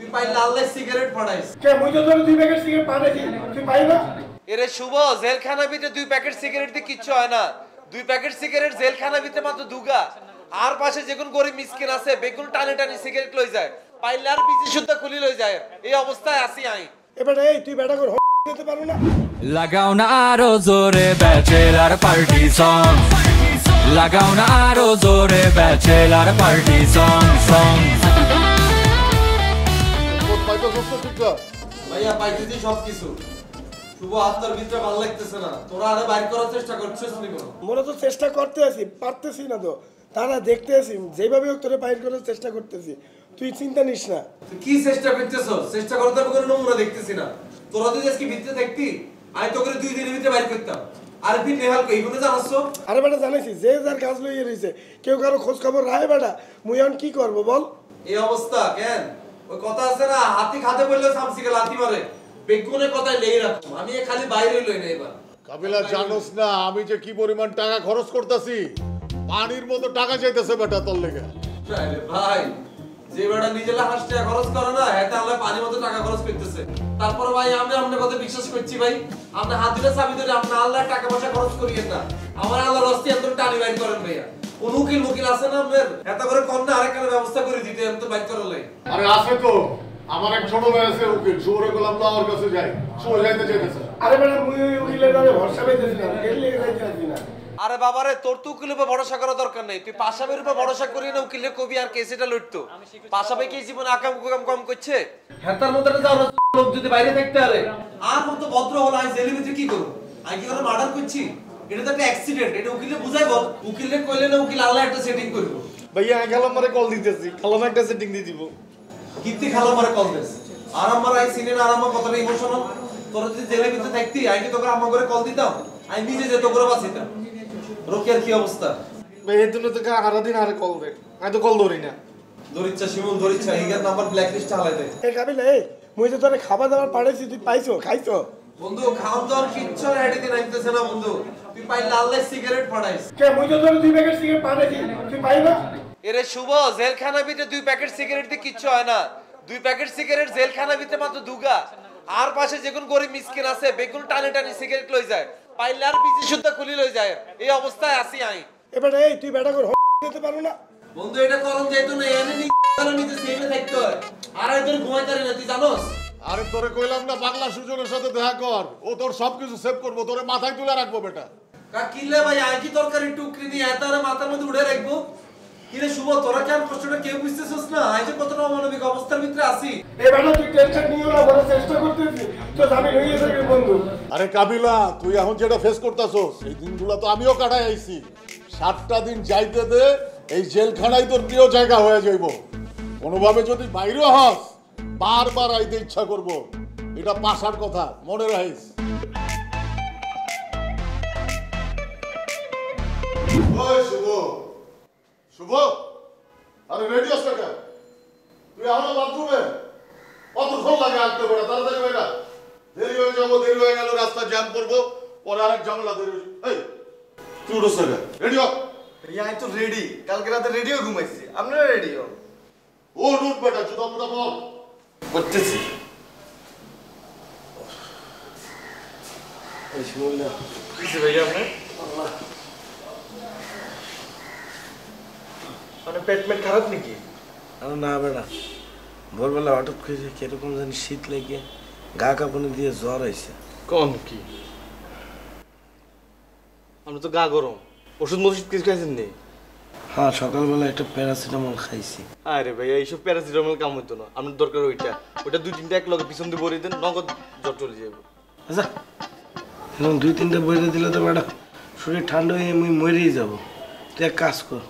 তুই পাইলে আল্লাহ সিগারেট ফাড়াইস কে মুই তো তোর 2 প্যাকেট সিগারেট পাঠাইছি তুই পাই না এরে শুভ জেলখানা ভিতরে 2 প্যাকেট সিগারেট দিয়ে কিচ্ছু হয় না 2 প্যাকেট সিগারেট জেলখানা ভিতরে মাত্র দুগা আর পাশে যেগুন গরিব মিসকিন আছে বেগুন টানে টানে সিগারেট লই যায় পাইলে আর পিছে শুদ্ধ খুলি লই যায় এই অবস্থায় আসি আই এবারে এই তুই বেটা করে দিতে পারো না লাগাও না আরো জোরে ব্যাচেলার পার্টি সং লাগাও না আরো জোরে ব্যাচেলার পার্টি সং সং ভাইয়া পাইতেছি সবকিছু শুভ আত্মার ভিতরে ভালো লাগতেছে না তোরা আরে বাইর করার চেষ্টা করছিস নি কোনো মোরা তো চেষ্টা করতে আছি পারতেছি না তো তারা দেখতে আছি যেভাবে হোক তোরে বাইর করার চেষ্টা করতেছি তুই চিন্তা নিস না তুই কি চেষ্টা করতেছস চেষ্টা করতে আমি কোনো নমুনা দেখতেছি না তোরা যদি আজকে ভিতরে দেখতি আমি তো করে 2 দিনের ভিতরে বাইর করতাম আর তুই নেহাল কই কোনে জানাসছো আরে বেটা জানিস যে যার কাজ লইয়ে রইছে কেউ কারো খোঁজ খবর রাখে বেটা মুই এখন কি করব বল এই অবস্থা কেন ওই কথা আছে না হাতি খাতে বললে সামসিকে লাথি মারে বেগুনে কথাই লেই রাখো আমি খালি বাইরে লই না এবার কাবিলা জানোস না আমি যে কি পরিমাণ টাকা খরচ করতেছি পানির মতো টাকা চাইতেছে বেটা তোর লেগে আরে ভাই যে বেটা নিজেলা হাসটা খরচ করে না এটা আল্লাহ পানির মতো টাকা খরচ করতেছে তারপর ভাই আমি আপনার কথা বিশ্বাস করছি ভাই আপনি হাত দিলে চাবি ধরে আপনি আল্লাহ টাকা পয়সা খরচ করিয়েন না আমার আল্লাহর রাস্তে এত টানি বাইর করেন ভাইয়া কোন উকিল আছে না আপনার এত করে কম না আরেকটা ব্যবস্থা করে দিতে এত বাইর করার লাই আরে আছে তো আমার এক ছোট ভাই আছে উকিল শুভরে গোলাম তো আমার কাছে যাই শুভ যাইতে চাইতেছে আরে বেটা মুই উকিলের নামে ভরসা পাইতেছি না গেলে যাইতে আসবি না আরে বাবারে তোর তো উকিলের উপর ভরসা করার দরকার নেই তুই পাশাবের উপর ভরসা করি না উকিলের কবি আর কেসটা লড়তো পাশাবে কি জীবন আকাম কুকাম কম করছে হেতার মতো যাও লোক যদি বাইরে থাকতে আরে আর মতো ভদ্র হলো আমি জেলের ভিতরে কি করব আমি কি করে মার্ডার করছি এটা তো একটা অ্যাক্সিডেন্ট এটা উকিলে বুঝাই বল উকিলে কইলে না উকিল আল্লাহ একটা সেটিং করব ভাইয়া খালাম মারে কল দিতেছি খালাম একটা সেটিং দিয়ে দিব কিত্তি খালো মারে কল দেস আর আমার আই সিনে না আর আমার কতটা ইমোশনাল তোর যদি জেলের ভিতরে থাকতি আমি কি তোকে আম্মা করে কল দিতাম আমি নিজে যেত করে বাঁচিতাম রোকিয়ার কি অবস্থা ভাই এর জন্য তো সারা দিন আরে কল দে আমি তো কল ধরি না দরিচ্ছা শিমুল দরিচ্ছা হিগার নাম্বার ব্ল্যাক লিস্টে হালাই দেয় এই কাবিলা এই মুই তো তোরে খাবার দাবার পাঠাইছি তুই পাইছো খাইছো বন্ধু খাওন তো আর কিচ্ছু হেডিতে নাইতেছে না বন্ধু তুই পাইলে আল্লাহ সিগারেট ফাড়াইস কে মুই তো তোর 2 প্যাকেট সিগারেট পাঠাইছি তুই পাই না এরে শুভ জেলখানা ভিতরে 2 প্যাকেট সিগারেট দিয়ে কিচ্ছু হয় না 2 প্যাকেট সিগারেট জেলখানা ভিতরে মাত্র দুগা আর পাশে যেগুন গরিব মিসকিন আছে বেগুন টানে টানে সিগারেট লই যায় পাইলে আর পিছে শুদ্ধ খুলি লই যায় এই অবস্থায় আসি আই এবারে এই তুই বেটা করে দিতে পারো না বন্ধু এটা করন যাইতো না এনে নি নিতে সেমে থাকতে হয় আর এদের ঘুমাইতারি না তুই জানোস আরে তোরে কইলাম না বাংলা সুজনের সাথে দেখা কর ও তোর সবকিছু সেভ করবো তোরে মাথায় তুলে রাখবো বেটা কা কিলে ভাই আই কি তরকারি টুকরি দিয়ে এতারে মাথার মধ্যে উড়ে রাখবো কিরে শুভ তোরা কেন কষ্টটা কেউ বুঝতেছস না আই যে কতটা অমানবিক অবস্থার ভিতরে আছি এই বেটা তুই টেনশন নিও না বড় চেষ্টা করতেছি তো আমি হইয়ে যাবে বন্ধু আরে কাবিলা তুই এখন যেটা ফেস করতেছস এই দিনগুলো তো আমিও কাটাই আইছি 7টা দিন যাইতে দে এই জেলখানায় তোর প্রিয় জায়গা হয়ে যাইব কোনোভাবে যদি বাইরে হস বারবার আইতে ইচ্ছা করব এটা পাশার কথা মনে রাখিস ওই শুভ শুভ আরে রেডি আছ না তুই এখনো বাথরুমে কতক্ষণ লাগে আসতে পারে তাড়াতাড়ি বেটা দেরি হয়ে যাবো দেরি হয়ে গেল রাস্তা জ্যাম করবো পরে আরেক ঝামেলা দেরি হয়ে এই তুই উঠোস না রেডি হ আমি তো রেডি কালকে রাতে রেডিও ঘুমাইছি আপনারা রেডি হন ও রুট বেটা জুতা মুতা বল করতেছি এই শুনুন না কিছু ভাইয়া আপনি মানে পেট খারাপ নাকি না বেড়া ভোরবেলা হঠাৎ করে কিরকম জানি শীত লেগে গা কাঁপুনি দিয়ে জ্বর আইছে কোন কি আমরা তো গা গরম ওষুধ মষুধ কিছু খাইছেন নেই হ্যাঁ সকালবেলা একটা প্যারাসিটামল খাইছি আরে ভাইয়া এইসব প্যারাসিটামল কাম হইতো না আপনার দরকার ওইটা 2-3টা এক লগে পিছন দিয়ে ভরে দেন নগদ জ্বর চলে যাবে আচ্ছা এরকম 2-3টা বইরে দিলে তো বেড়া শরীর ঠান্ডা হয়ে আমি মরেই যাবো তুই এক কাজ কর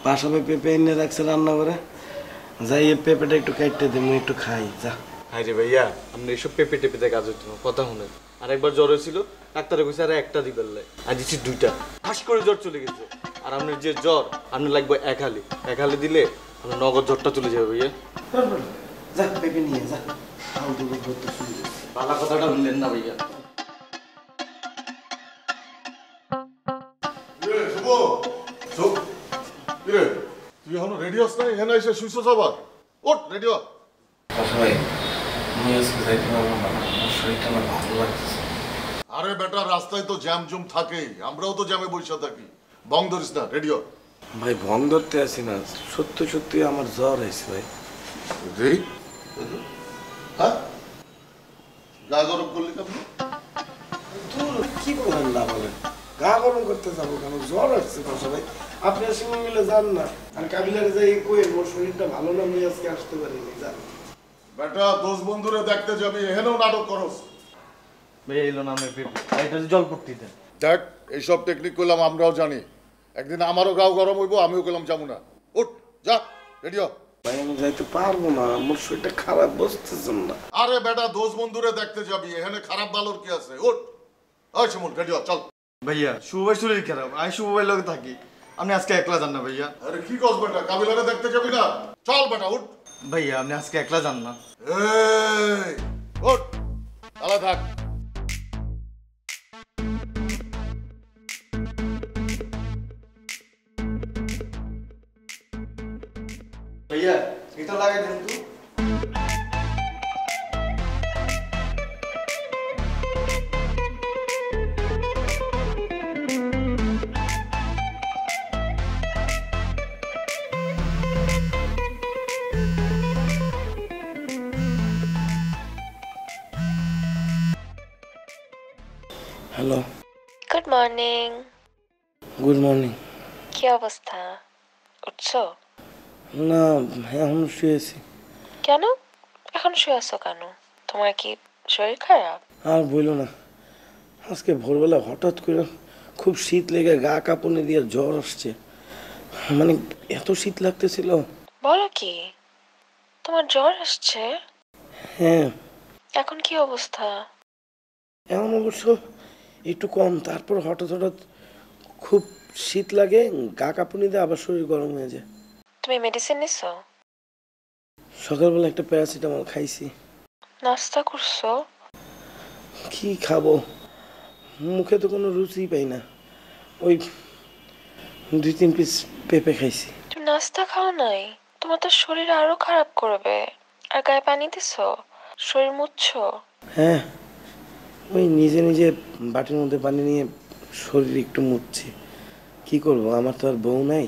পাশাপাশি পেঁপে এনে রাখছে রান্না করে যাই পেঁপেটা একটু কাটতে দে আমি একটু খাই যা আরে ভাইয়া আপনি এইসব পেঁপে টেপেতে কাজ হইতো না কথা শুনেন আর একবার জ্বর হয়েছিল ডাক্তারে কইছে আরে একটা দিবেন লাই আর দিচ্ছি 2টা হাস করে জ্বর চলে গেছে আর আপনার যে জ্বর আপনার লাগবে এক হালি দিলে আপনার নগদ জ্বরটা চলে যাবে ভাইয়া যা পেঁপে নিয়ে যা ফালতু করতে শুরু করছে পালা কথাটা শুনলেন না ভাইয়া শুভ শুভ তুই এখনো রেডি হস না এখানে এসে শুইছস আবার ওঠ রেডি হ ভাই আমি আজকে যাইতে পারবো না, আমার শরীরটা আমার ভালো লাগতেছে। আরে বেটা, রাস্তায় তো জ্যাম জুম থাকেই, আমরাও তো জ্যামে বসে থাকি। বং ধরিস না, রেডিও। ভাই ভং ধরতে আসি না, সত্যি সত্যি আমার জ্বর হয়েছে ভাই। রে হ্যাঁ, গা গরম করলি কেমন? কি বলেন না বলেন, গা গরম করতে যাবো কেন? জ্বর আসছে বাসা ভাই, আপনি আর সঙ্গে মিলে যান না। আর কাবিলারে যাই কই ওর শরীরটা ভালো না, আমি আজকে আসতে পারিনি, যান। বেটা দোষ বন্ধুরে দেখতে যাবি, এখানেও নাটক করস। ভাইয়া এলো না আমার পেঁপে, আর এটা জল পড়তে দেন। দেখ, এইসব টেকনিক করলাম আমরাও জানি। একদিন আমারও গাও গরম হইব, আমিও করলাম যাবো না। উঠ যা, রেডিও। ভাই আমি যাইতে পারবো না, আমার শরীরটা খারাপ, বসতেছেন না। আরে বেটা দোষ বন্ধুরে দেখতে যাবি, এখানে খারাপ ভালোর কি আছে? উঠ। ওই শিমুল, রেডিও চল। ভাইয়া শুভ ভাই শরীর খারাপ, আমি শুভ ভাই লগে থাকি, আপনি আজকে একলা যান না ভাইয়া। আরে কি কস বেটা, কাবিলারে দেখতে যাবি না? চল বেটা উঠ। ভাইয়া আপনি আজকে একলা যান না। এই উঠ, তালা থাক। ভাইয়া এটা লাগাই দেন তো। Hello, good morning. Good morning. কি অবস্থা, উঠছো? না এখন শুয়েছি। কেন এখন শুয়ে আছো কেন? তোমার কি শরীর খারাপ? আর বইলো না, আজকে ভোরবেলা হঠাৎ করে খুব শীত লেগে গা কাঁপুনি দিয়ে জ্বর আসছে। মানে এত শীত লাগতেছিল। বলো কি, তোমার জ্বর আসছে? হ্যাঁ, এখন কি অবস্থা? এমন অবশ্য একটু কম, তারপর হঠাৎ হঠাৎ খুব শীত লাগে, গা কাঁপুনি দিয়ে আবার শরীর গরম হয়ে যায়। তুমি মেডিসিন নিছো? সকালবেলা একটা প্যারাসিটামল খাইছি। নাস্তা করছো? কি খাবো, মুখে তো কোনো রুচি পাই না। ওই 2-3 পিস পেঁপে খাইছি। তুমি নাস্তা খাও নাই? তোমার তো শরীর আরো খারাপ করবে। আর গায়ে পানি দিছো? শরীর মুছছো? হ্যাঁ, ওই নিজে নিজে বাটির মধ্যে পানি নিয়ে শরীর একটু মুছছি। কি করব, আমার তো আর বউ নাই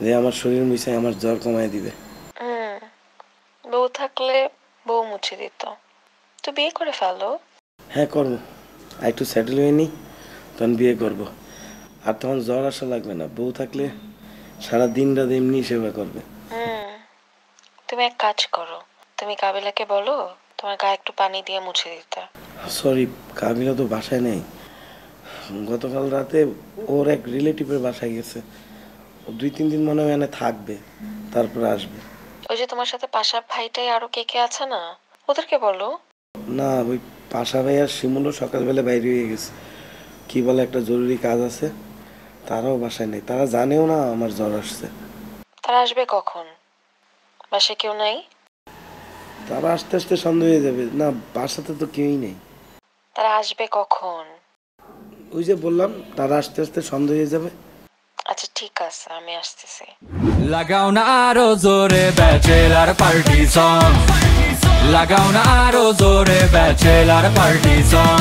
যে আমার শরীর মুছে আমার জ্বর কমায় দিবে। বউ থাকলে বউ মুছে দিত। তো বিয়ে করে ফেলো। হ্যাঁ করবো, আর একটু সেটেল হয়ে নি, তখন বিয়ে করব। আর তখন জ্বর আসা লাগবে না, বউ থাকলে সারা দিন রাত এমনি সেবা করবে। তুমি এক কাজ করো, তুমি কাবিলাকে বলো তোমার গায়ে একটু পানি দিয়ে মুছে দিতে। সরি, কাবিলা তো বাসায় নেই। গতকাল রাতে ওর এক রিলেটিভের বাসায় গেছে। ও 2-3 দিন মনে হয় এনে থাকবে, তারপর আসবে। ওই যে তোমার সাথে পাশার ভাইটাই আরো কে কে আছে না, ওদেরকে বলো। না, ওই পাশা ভাই আর শিমুলও সকালবেলা বাইরে হয়ে গেছে, কি বলে একটা জরুরি কাজ আছে। তারাও বাসায় নেই, তারা জানেও না আমার জ্বর আসছে। তারা আসবে কখন? বাসায় কেউ নাই? তারা আস্তে আস্তে সন্দেহ হয়ে যাবে। না, বাসাতে তো কেউই নেই। তারা আসবে কখন? ওই যে বললাম, তারা আস্তে আস্তে সন্দেহ হয়ে যাবে। আচ্ছা ঠিক আছে, আমি আসতেছি। লাগাও না আরো জোরে ব্যাচেলার পার্টি সং, লাগাও না আরো জোরে ব্যাচেলার পার্টি সং।